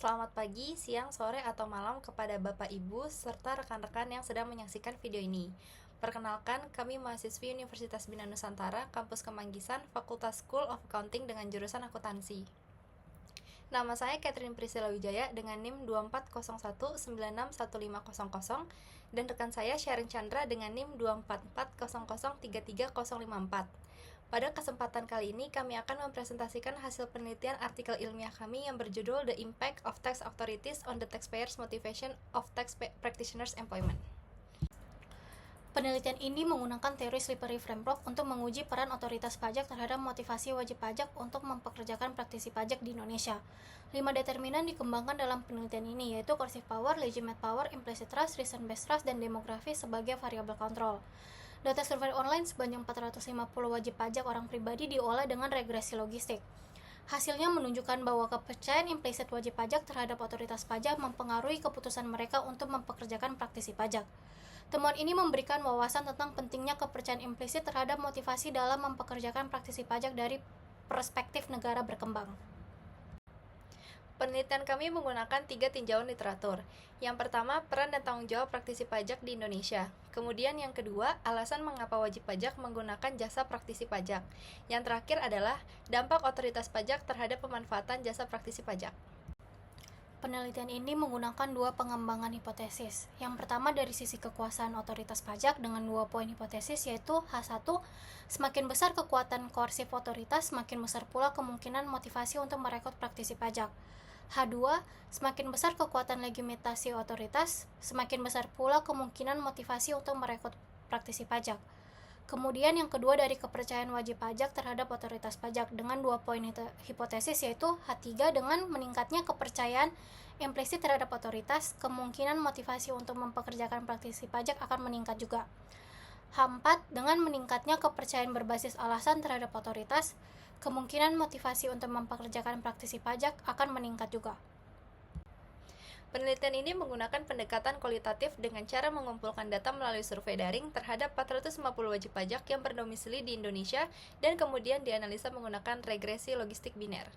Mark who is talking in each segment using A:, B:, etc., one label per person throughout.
A: Selamat pagi, siang, sore, atau malam kepada Bapak Ibu serta rekan-rekan yang sedang menyaksikan video ini. Perkenalkan, kami mahasiswi Universitas Bina Nusantara, Kampus Kemanggisan, Fakultas School of Accounting dengan jurusan akuntansi. Nama saya Catherine Priscilla Wijaya dengan NIM 2401961500 dan rekan saya Sharon Chandra dengan NIM 2440033054. Pada kesempatan kali ini, kami akan mempresentasikan hasil penelitian artikel ilmiah kami yang berjudul The Impact of Tax Authorities on the Taxpayers' Motivation of Tax Practitioners' Employment.
B: Penelitian ini menggunakan teori slippery framework untuk menguji peran otoritas pajak terhadap motivasi wajib pajak untuk mempekerjakan praktisi pajak di Indonesia. 5 determinan dikembangkan dalam penelitian ini, yaitu coercive power, legitimate power, implicit trust, reason-based trust, dan demografi sebagai variabel kontrol. Data survei online sebanyak 450 wajib pajak orang pribadi diolah dengan regresi logistik. Hasilnya menunjukkan bahwa kepercayaan implisit wajib pajak terhadap otoritas pajak mempengaruhi keputusan mereka untuk mempekerjakan praktisi pajak. Temuan ini memberikan wawasan tentang pentingnya kepercayaan implisit terhadap motivasi dalam mempekerjakan praktisi pajak dari perspektif negara berkembang.
A: Penelitian kami menggunakan 3 tinjauan literatur. Yang pertama, peran dan tanggung jawab praktisi pajak di Indonesia. Kemudian yang kedua, alasan mengapa wajib pajak menggunakan jasa praktisi pajak. Yang terakhir adalah dampak otoritas pajak terhadap pemanfaatan jasa praktisi pajak.
B: Penelitian ini menggunakan 2 pengembangan hipotesis. Yang pertama dari sisi kekuasaan otoritas pajak dengan 2 poin hipotesis, yaitu H1, semakin besar kekuatan koersif otoritas, semakin besar pula kemungkinan motivasi untuk merekrut praktisi pajak. H2, semakin besar kekuatan legitimasi otoritas, semakin besar pula kemungkinan motivasi untuk merekrut praktisi pajak. Kemudian yang kedua dari kepercayaan wajib pajak terhadap otoritas pajak dengan 2 poin hipotesis, yaitu H3 dengan meningkatnya kepercayaan implisit terhadap otoritas, kemungkinan motivasi untuk mempekerjakan praktisi pajak akan meningkat juga. H4 dengan meningkatnya kepercayaan berbasis alasan terhadap otoritas, kemungkinan motivasi untuk mempekerjakan praktisi pajak akan meningkat juga.
A: Penelitian ini menggunakan pendekatan kualitatif dengan cara mengumpulkan data melalui survei daring terhadap 450 wajib pajak yang berdomisili di Indonesia dan kemudian dianalisa menggunakan regresi logistik biner.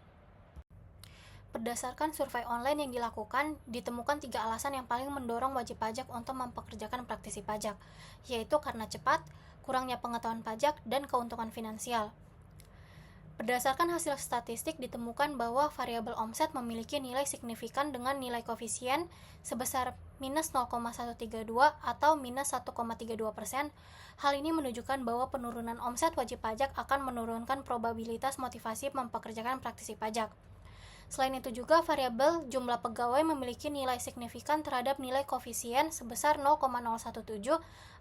B: Berdasarkan survei online yang dilakukan, ditemukan 3 alasan yang paling mendorong wajib pajak untuk mempekerjakan praktisi pajak, yaitu karena cepat, kurangnya pengetahuan pajak, dan keuntungan finansial. Berdasarkan hasil statistik ditemukan bahwa variabel omset memiliki nilai signifikan dengan nilai koefisien sebesar minus 0,132 atau minus 1,32%. Hal ini menunjukkan bahwa penurunan omset wajib pajak akan menurunkan probabilitas motivasi mempekerjakan praktisi pajak. Selain itu juga variabel jumlah pegawai memiliki nilai signifikan terhadap nilai koefisien sebesar 0,017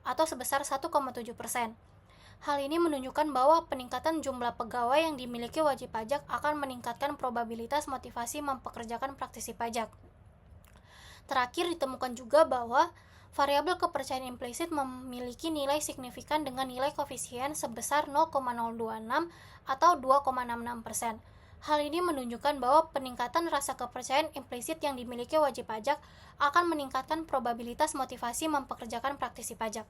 B: atau sebesar 1,7%. Hal ini menunjukkan bahwa peningkatan jumlah pegawai yang dimiliki wajib pajak akan meningkatkan probabilitas motivasi mempekerjakan praktisi pajak. Terakhir ditemukan juga bahwa variabel kepercayaan implisit memiliki nilai signifikan dengan nilai koefisien sebesar 0,026 atau 2,66%. Hal ini menunjukkan bahwa peningkatan rasa kepercayaan implisit yang dimiliki wajib pajak akan meningkatkan probabilitas motivasi mempekerjakan praktisi pajak.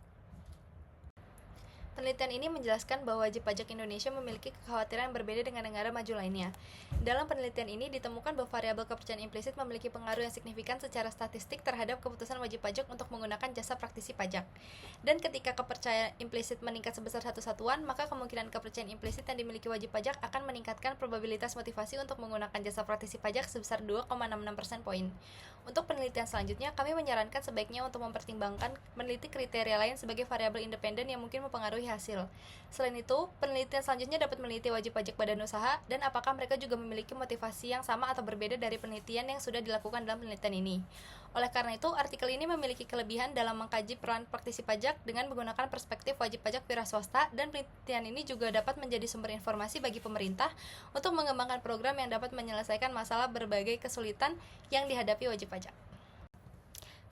A: Penelitian ini menjelaskan bahwa wajib pajak Indonesia memiliki kekhawatiran yang berbeda dengan negara maju lainnya. Dalam penelitian ini ditemukan bahwa variabel kepercayaan implisit memiliki pengaruh yang signifikan secara statistik terhadap keputusan wajib pajak untuk menggunakan jasa praktisi pajak. Dan ketika kepercayaan implisit meningkat sebesar 1 satuan, maka kemungkinan kepercayaan implisit yang dimiliki wajib pajak akan meningkatkan probabilitas motivasi untuk menggunakan jasa praktisi pajak sebesar 2,66% poin. Untuk penelitian selanjutnya, kami menyarankan sebaiknya untuk mempertimbangkan meneliti kriteria lain sebagai variabel independen yang mungkin mempengaruhi hasil. Selain itu, penelitian selanjutnya dapat meneliti wajib pajak badan usaha dan apakah mereka juga memiliki motivasi yang sama atau berbeda dari penelitian yang sudah dilakukan dalam penelitian ini. Oleh karena itu, artikel ini memiliki kelebihan dalam mengkaji peran praktisi pajak dengan menggunakan perspektif wajib pajak wira swasta, dan penelitian ini juga dapat menjadi sumber informasi bagi pemerintah untuk mengembangkan program yang dapat menyelesaikan masalah berbagai kesulitan yang dihadapi wajib pajak.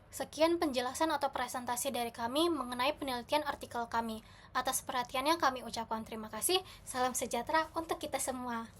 B: Sekian penjelasan atau presentasi dari kami mengenai penelitian artikel kami. Atas perhatiannya kami ucapkan terima kasih. Salam sejahtera untuk kita semua.